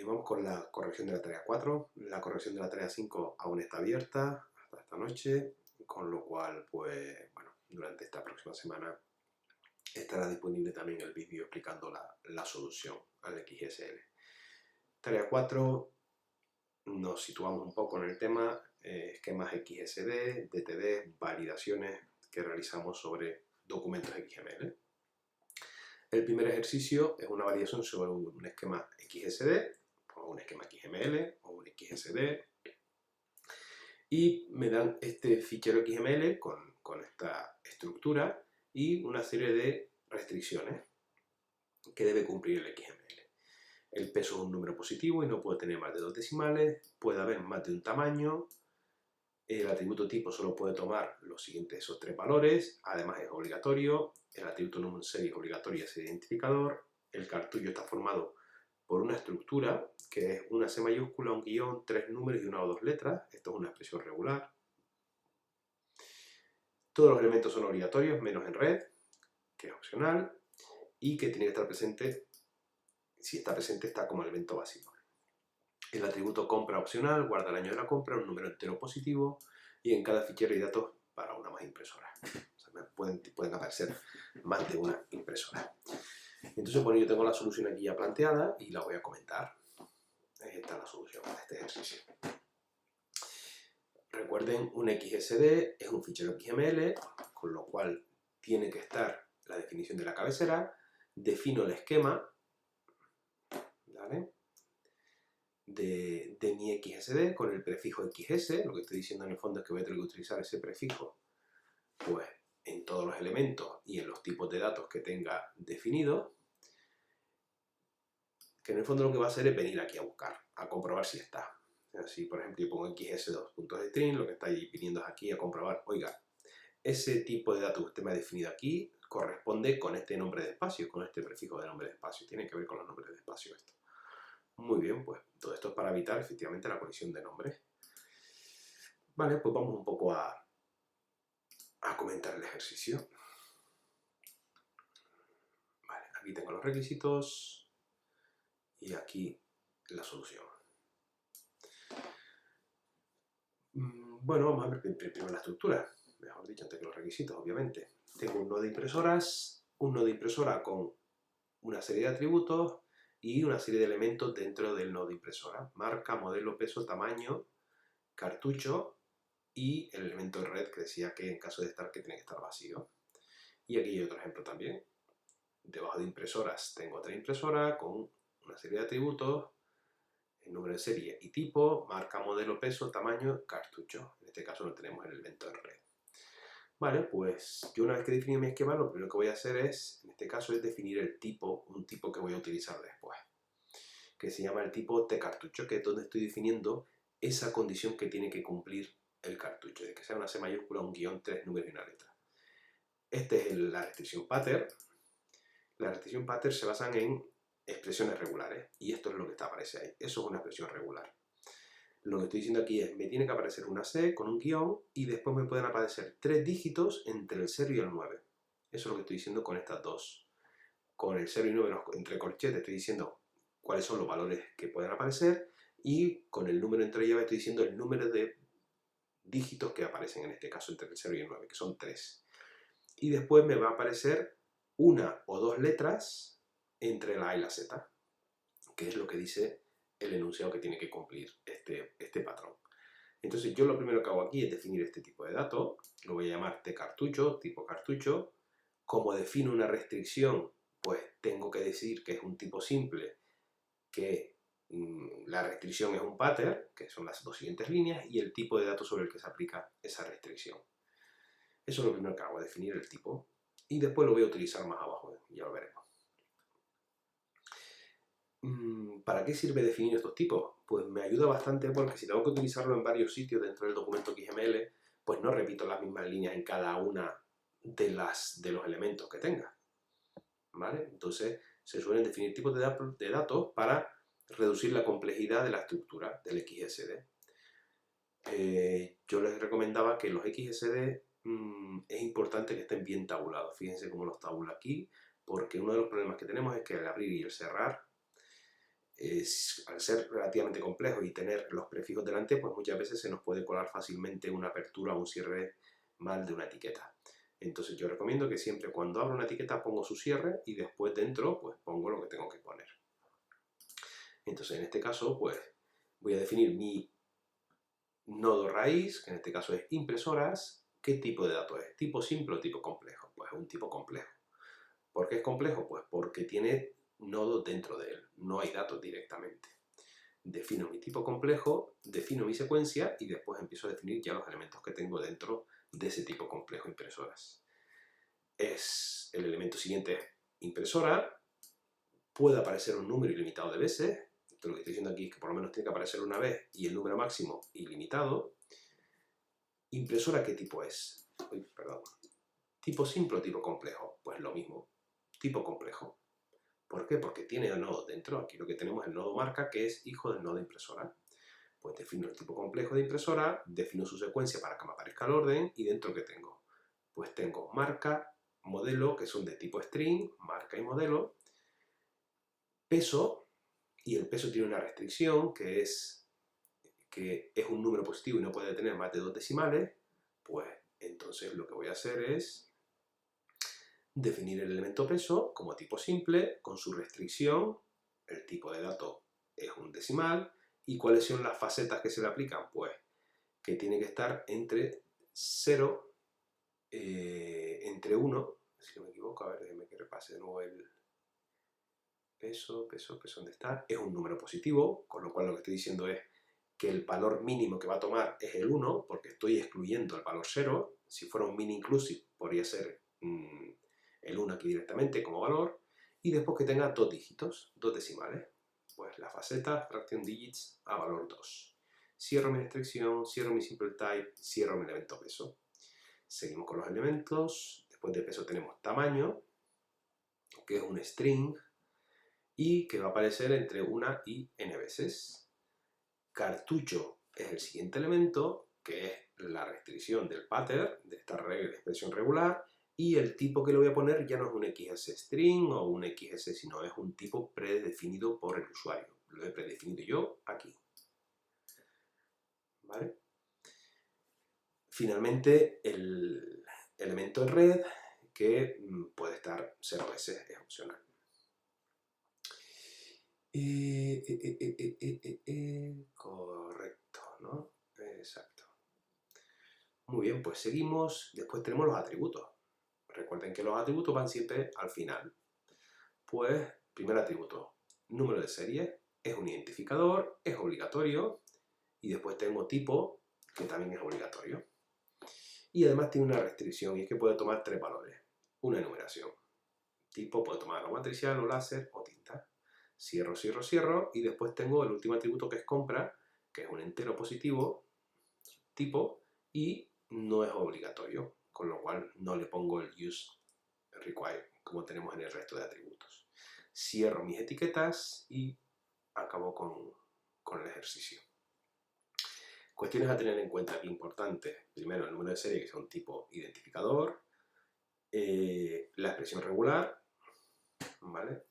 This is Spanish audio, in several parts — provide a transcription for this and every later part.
Vamos con la corrección de la tarea 4. La corrección de la tarea 5 aún está abierta hasta esta noche, con lo cual, pues, bueno, durante esta próxima semana estará disponible también el vídeo explicando la solución al XSL. Tarea 4, nos situamos un poco en el tema, esquemas XSD, DTD, validaciones que realizamos sobre documentos XML. El primer ejercicio es una validación sobre un esquema XSD, o un esquema XML, o un XSD, y me dan este fichero XML con esta estructura y una serie de restricciones que debe cumplir el XML. El peso es un número positivo y no puede tener más de 2 decimales, puede haber más de un tamaño, el atributo tipo solo puede tomar los siguientes, esos 3 valores, además es obligatorio, el atributo número serie es obligatorio y es identificador, el cartullo está formado por una estructura que es una C mayúscula, un guión, 3 números y una o 2 letras, esto es una expresión regular. Todos los elementos son obligatorios, menos en red, que es opcional, y que tiene que estar presente, si está presente está como elemento básico. El atributo compra opcional guarda el año de la compra, un número entero positivo, y en cada fichero hay datos para una más impresora. O sea, pueden aparecer más de una impresora. Entonces, bueno, yo tengo la solución aquí ya planteada y la voy a comentar. Esta es la solución a este ejercicio. Recuerden, un XSD es un fichero XML, con lo cual tiene que estar la definición de la cabecera, defino el esquema, ¿vale?, de mi XSD con el prefijo XS. Lo que estoy diciendo en el fondo es que voy a tener que utilizar ese prefijo pues en todos los elementos y en los tipos de datos que tenga definidos, que en el fondo lo que va a hacer es venir aquí a buscar, a comprobar si está. Así, por ejemplo, yo pongo XS2.string, lo que está ahí viniendo es aquí a comprobar, oiga, ese tipo de datos que usted me ha definido aquí corresponde con este nombre de espacio, con este prefijo de nombre de espacio, tiene que ver con los nombres de espacio esto. Muy bien, pues todo esto es para evitar efectivamente la colisión de nombres. Vale, pues vamos un poco a comentar el ejercicio. Vale, aquí tengo los requisitos y aquí la solución. Bueno, vamos a ver primero la estructura, mejor dicho, antes que los requisitos, obviamente. Tengo un nodo de impresoras, un nodo de impresora con una serie de atributos y una serie de elementos dentro del nodo de impresora. Marca, modelo, peso, tamaño, cartucho y el elemento de red que decía que en caso de estar que tiene que estar vacío. Y aquí hay otro ejemplo también. Debajo de impresoras tengo otra impresora con una serie de atributos, el número de serie y tipo, marca, modelo, peso, tamaño, cartucho. En este caso no tenemos el elemento de red. Vale, pues yo una vez que define mi esquema, lo primero que voy a hacer es, en este caso, es definir el tipo, un tipo que voy a utilizar después, que se llama el tipo tcartucho, que es donde estoy definiendo esa condición que tiene que cumplir el cartucho, de que sea una C mayúscula, un guión, 3 números y una letra. Esta es la restricción pattern. La restricción pattern se basan en expresiones regulares, y esto es lo que aparece ahí. Eso es una expresión regular. Lo que estoy diciendo aquí es, me tiene que aparecer una C con un guión y después me pueden aparecer 3 dígitos entre el 0 y el 9. Eso es lo que estoy diciendo con estas dos. Con el 0 y 9 entre corchetes estoy diciendo cuáles son los valores que pueden aparecer, y con el número entre llaves estoy diciendo el número de dígitos que aparecen en este caso entre el 0 y el 9, que son 3. Y después me va a aparecer una o dos letras entre la A y la Z, que es lo que dice el enunciado que tiene que cumplir este patrón. Entonces yo lo primero que hago aquí es definir este tipo de dato, lo voy a llamar tcartucho, tipo cartucho. Como defino una restricción, pues tengo que decir que es un tipo simple, que la restricción es un pattern, que son las dos siguientes líneas, y el tipo de dato sobre el que se aplica esa restricción. Eso es lo primero que hago, definir el tipo, y después lo voy a utilizar más abajo, ya lo veremos. ¿Para qué sirve definir estos tipos? Pues me ayuda bastante porque si tengo que utilizarlo en varios sitios dentro del documento XML, pues no repito las mismas líneas en cada una de los elementos que tenga, ¿vale? Entonces se suelen definir tipos de datos para reducir la complejidad de la estructura del XSD. Yo les recomendaba que los XSD es importante que estén bien tabulados. Fíjense cómo los tabulo aquí, porque uno de los problemas que tenemos es que al abrir y el cerrar al ser relativamente complejo y tener los prefijos delante, pues muchas veces se nos puede colar fácilmente una apertura o un cierre mal de una etiqueta. Entonces yo recomiendo que siempre cuando abro una etiqueta pongo su cierre y después dentro pues pongo lo que tengo que poner. Entonces en este caso pues voy a definir mi nodo raíz, que en este caso es impresoras. ¿Qué tipo de dato es? ¿Tipo simple o tipo complejo? Pues es un tipo complejo. ¿Por qué es complejo? Pues porque tiene nodos dentro de él, no hay datos directamente. Defino mi tipo complejo, defino mi secuencia y después empiezo a definir ya los elementos que tengo dentro de ese tipo complejo impresoras. El elemento siguiente es impresora, puede aparecer un número ilimitado de veces. Lo que estoy diciendo aquí es que por lo menos tiene que aparecer una vez y el número máximo ilimitado. ¿Impresora qué tipo es? Perdón. ¿Tipo simple o tipo complejo? Pues lo mismo, tipo complejo. ¿Por qué? Porque tiene el nodo dentro. Aquí lo que tenemos es el nodo marca, que es hijo del nodo impresora. Pues defino el tipo complejo de impresora, defino su secuencia para que me aparezca el orden, y dentro ¿qué tengo? Pues tengo marca, modelo, que son de tipo string, marca y modelo, peso, y el peso tiene una restricción, que es un número positivo y no puede tener más de 2 decimales. Pues entonces lo que voy a hacer es definir el elemento peso como tipo simple, con su restricción, el tipo de dato es un decimal, y cuáles son las facetas que se le aplican, pues que tiene que estar entre 0, entre 1, si no me equivoco, a ver, déjeme que repase de nuevo el peso, ¿dónde está? Es un número positivo, con lo cual lo que estoy diciendo es que el valor mínimo que va a tomar es el 1, porque estoy excluyendo el valor 0. Si fuera un min inclusive, podría ser el 1 aquí directamente como valor, y después que tenga 2 dígitos, 2 decimales. Pues la faceta fraction digits a valor 2. Cierro mi restricción, cierro mi simple type, cierro mi elemento peso. Seguimos con los elementos. Después de peso tenemos tamaño, que es un string, y que va a aparecer entre 1 y n veces. Cartucho es el siguiente elemento, que es la restricción del pattern, de esta expresión regular, y el tipo que le voy a poner ya no es un XS string o un XS, sino es un tipo predefinido por el usuario. Lo he predefinido yo aquí. ¿Vale? Finalmente, el elemento en red, que puede estar 0 veces, es opcional. Correcto, ¿no? Exacto. Muy bien, pues seguimos. Después tenemos los atributos. Recuerden que los atributos van siempre al final. Pues, primer atributo, número de serie, es un identificador, es obligatorio, y después tengo tipo, que también es obligatorio. Y además tiene una restricción, y es que puede tomar 3 valores. Una enumeración. Tipo puede tomar o matricial, o láser, o tinta. Cierro, cierro, cierro, y después tengo el último atributo que es compra, que es un entero positivo, tipo, y no es obligatorio, con lo cual no le pongo el use required, como tenemos en el resto de atributos. Cierro mis etiquetas y acabo con el ejercicio. Cuestiones a tener en cuenta aquí importantes. Primero, el número de serie, que es un tipo identificador. La expresión regular, ¿vale?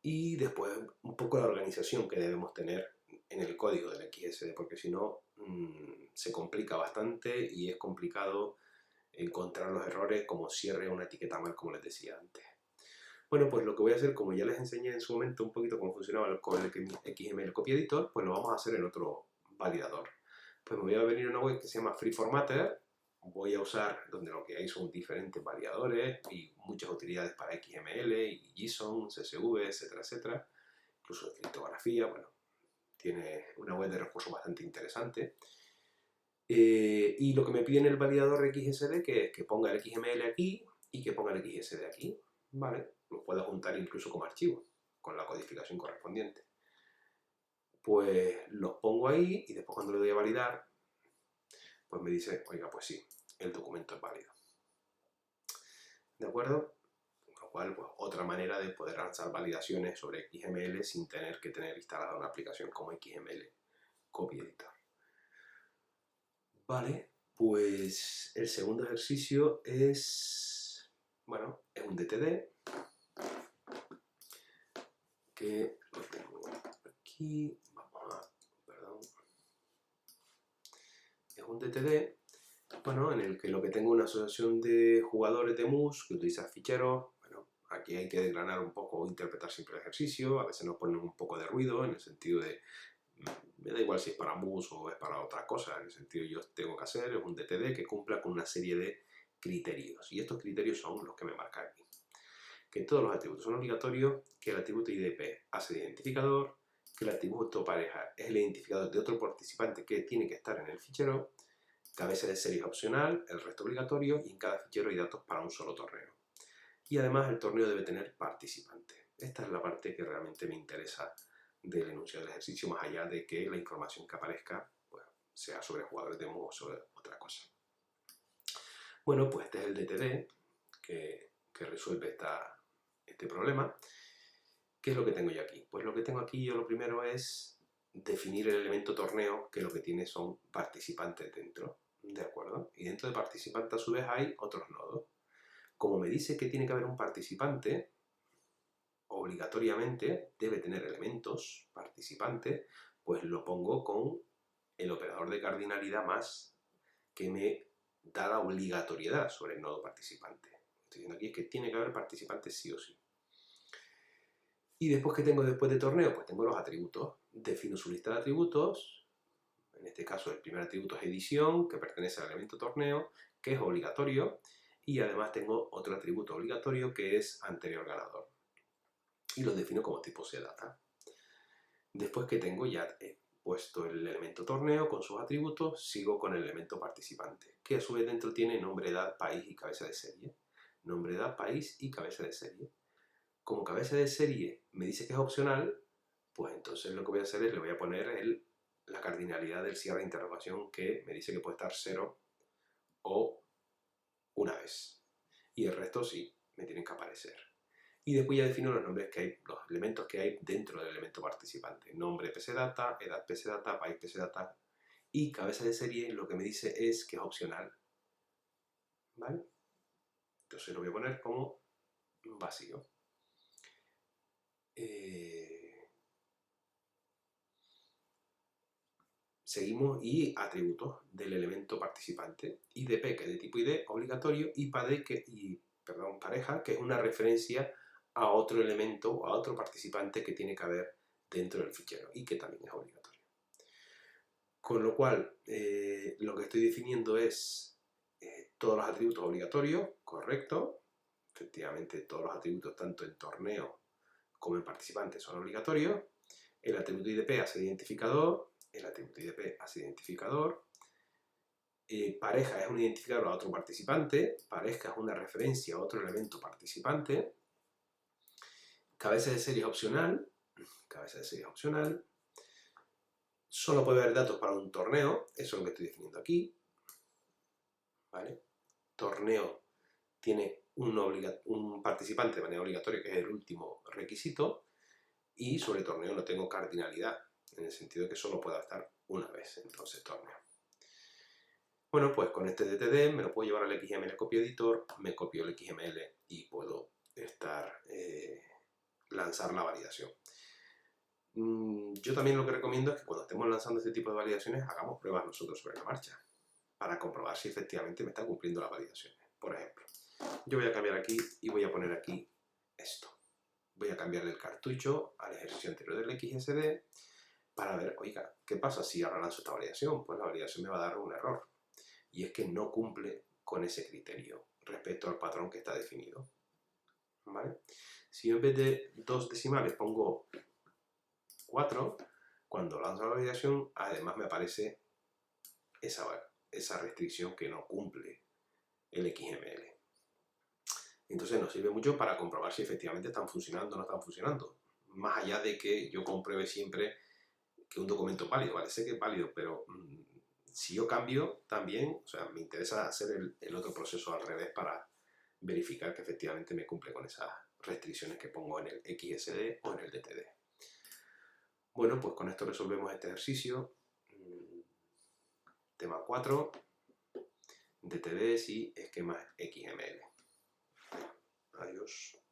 Y después un poco la organización que debemos tener en el código del XSD, porque si no se complica bastante y es complicado encontrar los errores como cierre una etiqueta mal, como les decía antes. Bueno, pues lo que voy a hacer, como ya les enseñé en su momento un poquito cómo funcionaba con el XML Copy Editor, pues lo vamos a hacer en otro validador. Pues me voy a venir a una web que se llama Freeformatter. Voy a usar, donde lo que hay son diferentes validadores y muchas utilidades para XML y JSON, CSV, etcétera, etcétera. Incluso de criptografía, bueno, tiene una web de recursos bastante interesante. Y lo que me pide en el validador XSD que es que ponga el XML aquí y que ponga el XSD aquí, ¿vale? Los puedo juntar incluso como archivo, con la codificación correspondiente. Pues los pongo ahí y después cuando le doy a validar, pues me dice, oiga, pues sí, el documento es válido. ¿De acuerdo? Con lo cual, pues otra manera de poder lanzar validaciones sobre XML sin tener que tener instalada una aplicación como XML Copy Editor. Vale, pues el segundo ejercicio es, bueno, es un DTD que lo tengo aquí, perdón, es un DTD, bueno, en el que lo que tengo una asociación de jugadores de mus que utilizan ficheros. Bueno, aquí hay que desgranar un poco o interpretar siempre el ejercicio. A veces nos ponen un poco de ruido en el sentido de me da igual si es para mus o es para otra cosa. En el sentido yo tengo que hacer es un DTD que cumpla con una serie de criterios. Y estos criterios son los que me marca aquí. Que todos los atributos son obligatorios, que el atributo IDP hace de identificador, que el atributo pareja es el identificador de otro participante que tiene que estar en el fichero, cabeza de serie es opcional, el resto obligatorio y en cada fichero hay datos para un solo torneo. Y además el torneo debe tener participantes. Esta es la parte que realmente me interesa del enunciado del ejercicio, más allá de que la información que aparezca pues, sea sobre jugadores de mus o sobre otra cosa. Bueno, pues este es el DTD que resuelve este problema. ¿Qué es lo que tengo yo aquí? Pues lo que tengo aquí yo lo primero es definir el elemento torneo, que lo que tiene son participantes dentro, ¿de acuerdo? Y dentro de participantes a su vez hay otros nodos. Como me dice que tiene que haber un participante, obligatoriamente debe tener elementos participantes, pues lo pongo con el operador de cardinalidad más que me da la obligatoriedad sobre el nodo participante. Estoy diciendo aquí es que tiene que haber participantes sí o sí. Y después, ¿qué tengo después de torneo? Pues tengo los atributos. Defino su lista de atributos. En este caso el primer atributo es edición, que pertenece al elemento torneo, que es obligatorio. Y además tengo otro atributo obligatorio que es anterior ganador. Y lo defino como tipo CData. Después que tengo ya he puesto el elemento torneo con sus atributos, sigo con el elemento participante, que a su vez dentro tiene nombre, edad, país y cabeza de serie. Nombre, edad, país y cabeza de serie. Como cabeza de serie me dice que es opcional, pues entonces lo que voy a hacer es le voy a poner la cardinalidad del cierre de interrogación que me dice que puede estar 0 o una vez. Y el resto sí, me tienen que aparecer. Y después ya defino los nombres que hay, los elementos que hay dentro del elemento participante. Nombre PSData, edad PSData, país PSData y cabeza de serie lo que me dice es que es opcional. ¿Vale? Entonces lo voy a poner como vacío. Seguimos y atributos del elemento participante. IDP, que es de tipo ID, obligatorio, y pareja, que es una referencia a otro elemento o a otro participante que tiene que haber dentro del fichero y que también es obligatorio. Con lo cual, lo que estoy definiendo es todos los atributos obligatorios, correcto. Efectivamente, todos los atributos, tanto en torneo como en participante, son obligatorios. El atributo IDP hace identificador. El atributo IDP hace identificador. Pareja es un identificador a otro participante. Pareja es una referencia a otro elemento participante. Cabeza de serie es opcional. Cabeza de serie es opcional. Solo puede haber datos para un torneo. Eso es lo que estoy definiendo aquí. ¿Vale? Torneo tiene un participante de manera obligatoria, que es el último requisito. Y sobre torneo no tengo cardinalidad, en el sentido de que solo pueda estar una vez, entonces torneo. Bueno, pues con este DTD me lo puedo llevar al XML Copy Editor, me copio el XML y puedo lanzar la validación. Yo también lo que recomiendo es que cuando estemos lanzando este tipo de validaciones hagamos pruebas nosotros sobre la marcha para comprobar si efectivamente me está cumpliendo las validaciones. Por ejemplo, yo voy a cambiar aquí y voy a poner aquí esto. Voy a cambiarle el cartucho al ejercicio anterior del XSD para ver, oiga, ¿qué pasa si ahora lanzo esta validación? Pues la validación me va a dar un error. Y es que no cumple con ese criterio respecto al patrón que está definido. ¿Vale? Si yo en vez de 2 decimales pongo 4, cuando lanzo la validación, además me aparece esa restricción que no cumple el XML. Entonces nos sirve mucho para comprobar si efectivamente están funcionando o no están funcionando. Más allá de que yo compruebe siempre que un documento es válido, ¿vale? Sé que es válido, pero si yo cambio también, o sea, me interesa hacer el otro proceso al revés para verificar que efectivamente me cumple con esas restricciones que pongo en el XSD o en el DTD. Bueno, pues con esto resolvemos este ejercicio. Tema 4, DTDs y esquemas XML. Adiós.